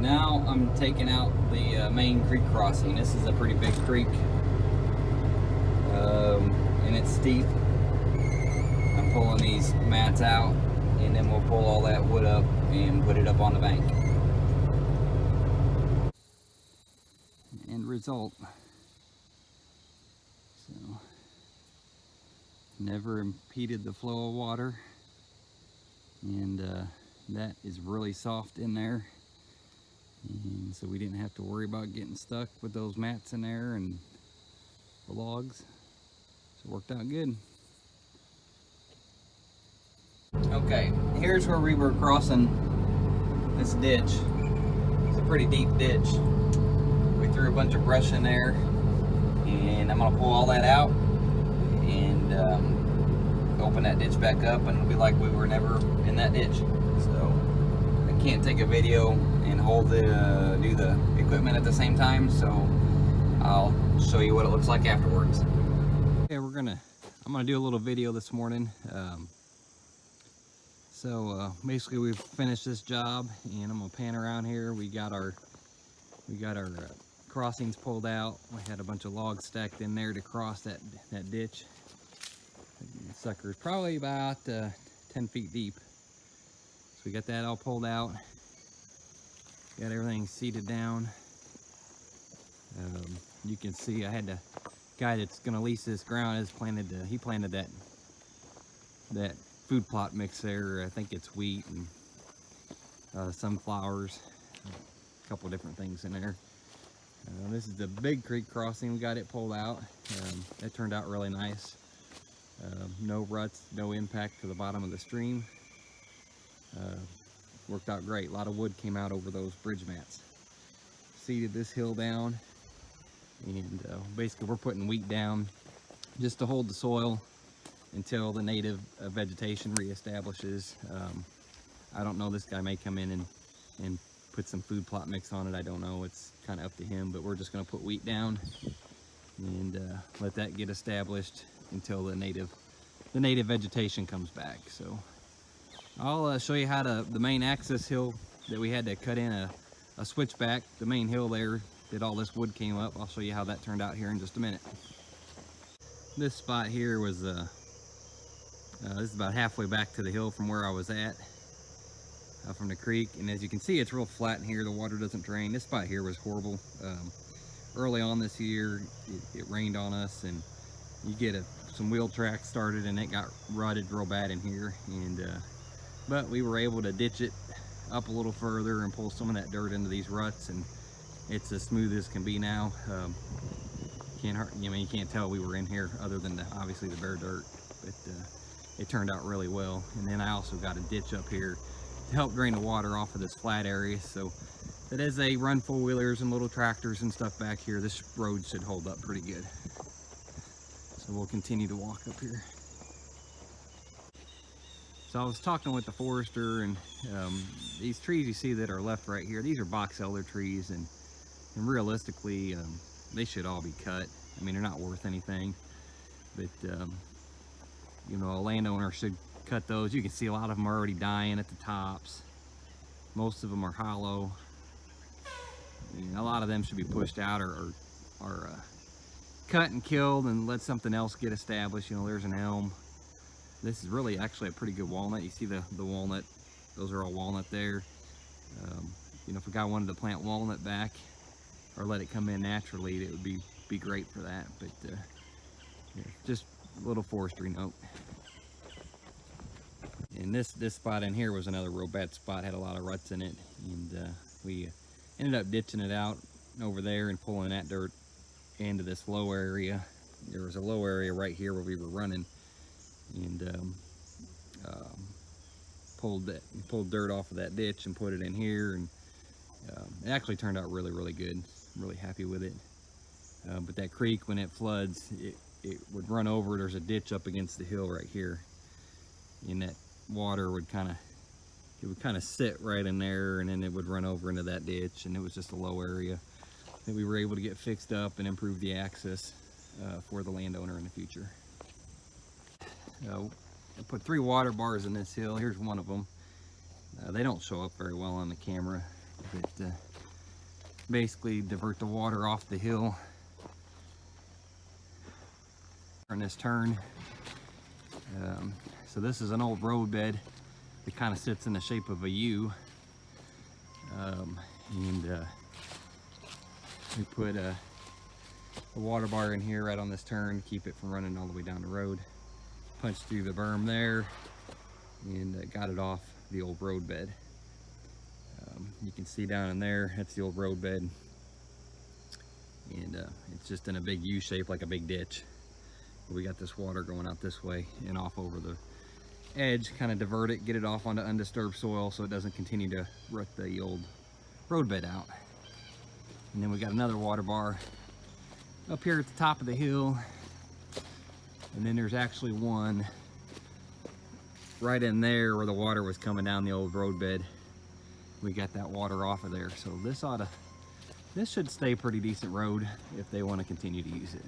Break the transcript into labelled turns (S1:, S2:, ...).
S1: Now I'm taking out the main creek crossing. This is a pretty big creek, and it's steep. I'm pulling these mats out, and then we'll pull all that wood up and put it up on the bank. End result. So, never impeded the flow of water, and that is really soft in there. And so we didn't have to worry about getting stuck with those mats in there and the logs. So it worked out good. Okay, here's where we were crossing this ditch. It's a pretty deep ditch. We threw a bunch of brush in there, and I'm gonna pull all that out and open that ditch back up, and it'll be like we were never in that ditch. So I can't take a video and hold do the equipment at the same time, so I'll show you what it looks like afterwards. Okay, I'm gonna do a little video this morning. Basically we've finished this job, and I'm gonna pan around here. We got our crossings pulled out. We had a bunch of logs stacked in there to cross that ditch. The sucker's probably about 10 feet deep. So we got that all pulled out. Got everything seeded down. You can see I had the guy that's gonna lease this ground he planted that food plot mix there. I think it's wheat and sunflowers, a couple different things in there. This is the big creek crossing. We got it pulled out. That turned out really nice. No ruts, no impact to the bottom of the stream. Worked out great. A lot of wood came out over those bridge mats. Seeded this hill down, and basically we're putting wheat down just to hold the soil until the native vegetation reestablishes. I don't know, this guy may come in and put some food plot mix on it. I don't know, it's kind of up to him, but we're just going to put wheat down and let that get established until the native vegetation comes back. So I'll show you how the main access hill that we had to cut in a switchback, the main hill there that all this wood came up. I'll show you how that turned out here in just a minute. This spot here was this is about halfway back to the hill from where I was at, from the creek, and as you can see, it's real flat in here. The water doesn't drain. This spot here was horrible. Early on this year, it rained on us, and you get some wheel tracks started, and it got rutted real bad in here. And but we were able to ditch it up a little further and pull some of that dirt into these ruts, and it's as smooth as can be now. You can't tell we were in here other than obviously the bare dirt, but it turned out really well. And then I also got a ditch up here to help drain the water off of this flat area, so that as they run four-wheelers and little tractors and stuff back here, this road should hold up pretty good. So we'll continue to walk up here. So I was talking with the forester, and these trees you see that are left right here, these are box elder trees, and realistically they should all be cut. I mean, they're not worth anything, but you know, a landowner should cut those. You can see a lot of them are already dying at the tops. Most of them are hollow. A lot of them should be pushed out or cut and killed and let something else get established. You know, there's an elm. This is really actually a pretty good walnut. You see the walnut, those are all walnut there. You know, if a guy wanted to plant walnut back or let it come in naturally, it would be great for that. But yeah, just a little forestry note. And this spot in here was another real bad spot, had a lot of ruts in it, and we ended up ditching it out over there and pulling that dirt into this low area. There was a low area right here where we were running, and pulled dirt off of that ditch and put it in here, and it actually turned out really good. Really happy with it. But that creek, when it floods, it would run over. There's a ditch up against the hill right here, and that water would kind of sit right in there, and then it would run over into that ditch, and it was just a low area that we were able to get fixed up and improve the access for the landowner in the future. I put 3 water bars in this hill. Here's one of them. They don't show up very well on the camera, but basically divert the water off the hill on this turn. So this is an old roadbed that kind of sits in the shape of a U. We put a water bar in here right on this turn to keep it from running all the way down the road. Punched through the berm there and got it off the old roadbed. You can see down in there, that's the old roadbed. And it's just in a big U shape, like a big ditch. We got this water going out this way and off over the edge, kind of divert it, get it off onto undisturbed soil so it doesn't continue to rut the old roadbed out. And then we got another water bar up here at the top of the hill. And then there's actually one right in there where the water was coming down the old roadbed. We got that water off of there. So this should stay pretty decent road if they want to continue to use it.